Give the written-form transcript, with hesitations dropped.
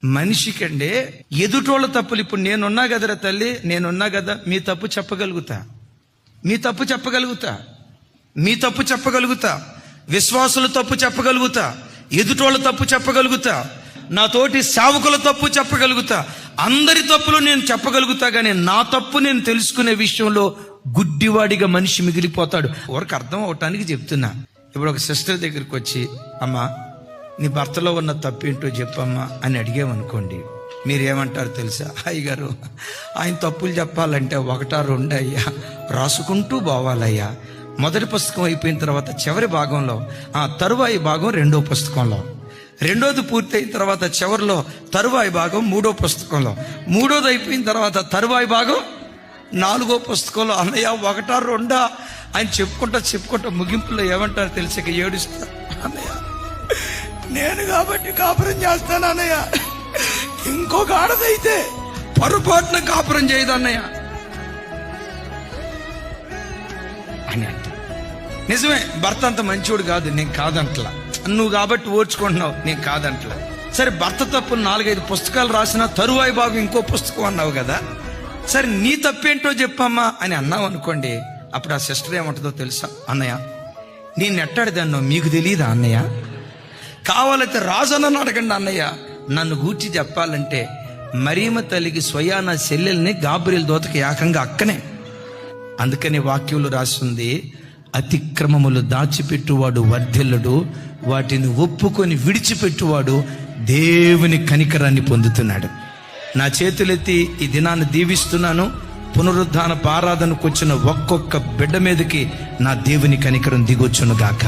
మనిషికంటే ఎదుటోళ్ళ తప్పులు, ఇప్పుడు నేనున్నా కదరా తల్లి, నేనున్నా కదా, మీ తప్పు చెప్పగలుగుతా, మీ తప్పు చెప్పగలుగుతా, మీ తప్పు చెప్పగలుగుతా, విశ్వాసుల తప్పు చెప్పగలుగుతా, ఎదుటోళ్ళ తప్పు చెప్పగలుగుతా, నా తోటి సేవకుల తప్పు చెప్పగలుగుతా, అందరి తప్పులు నేను చెప్పగలుగుతా. కానీ నా తప్పు నేను తెలుసుకునే విషయంలో గుడ్డివాడిగా మనిషి మిగిలిపోతాడు. ఎవరికి అర్థం అవటానికి చెప్తున్నా. ఇప్పుడు ఒక సిస్టర్ దగ్గరికి వచ్చి, అమ్మా నీ భర్తలో ఉన్న తప్పేంటో చెప్పమ్మా అని అడిగామనుకోండి, మీరేమంటారు తెలుసా? అయ్యగారు, ఆయన తప్పులు చెప్పాలంటే 1, 2 అయ్యా, రాసుకుంటూ పోవాలయ్యా. మొదటి పుస్తకం అయిపోయిన తర్వాత చివరి భాగంలో, తరువాయి భాగం 2వ పుస్తకంలో, 2వది పూర్తయిన తర్వాత చివరిలో తరువాయి భాగం 3వ పుస్తకంలో, 3వది అయిపోయిన తర్వాత తరువాయి భాగం 4వ పుస్తకంలో. అన్నయ్య 1, 2 అని చెప్పుకుంటా ముగింపులో ఏమంటారు తెలిసి ఏడుస్తా, అన్నయ్య నేను కాబట్టి కాపురం చేస్తాను అన్నయ్య, ఇంకొక ఆడదైతే పొరపాటున కాపురం చేయదు అన్నయ్య అని అంట. నిజమే, భర్త అంత మంచివాడు కాదు, నేను కాదంటలా. నువ్వు కాబట్టి ఓర్చుకుంటున్నావు, నేను కాదంటలా. సరే, భర్త తప్పు 4-5 పుస్తకాలు రాసిన తరువాయి భాగం ఇంకో పుస్తకం అన్నావు కదా, సరే నీ తప్పేంటో చెప్పమ్మా అని అన్నావు అనుకోండి. అప్పుడు ఆ సిస్టర్ ఏమంటుందో తెలుసా? అన్నయ్య నేను ఎట్టాడిదాన్నో మీకు తెలియదా అన్నయ్య? కావాలంటే రాజనని అడగండి అన్నయ్య, నన్ను గూర్చి చెప్పాలంటే మరియమ్మ తల్లికి స్వయాన చెల్లెల్ని గాబ్రియల్ దూతకి ఏకంగా అక్కనే. అందుకని వాక్యంలో రాస్తుంది, అతిక్రమములు దాచిపెట్టువాడు వర్ధిల్లుడు, వాటిని ఒప్పుకొని విడిచిపెట్టువాడు దేవుని కనికరాన్ని పొందుతున్నాడు. నా చేతులెత్తి ఈ దినాన్ని దీవిస్తున్నాను. పునరుద్ధానపు ఆరాధనకు వచ్చిన ఒక్కొక్క బిడ్డ మీదకి నా దేవుని కనికరం దిగొచ్చును గాక.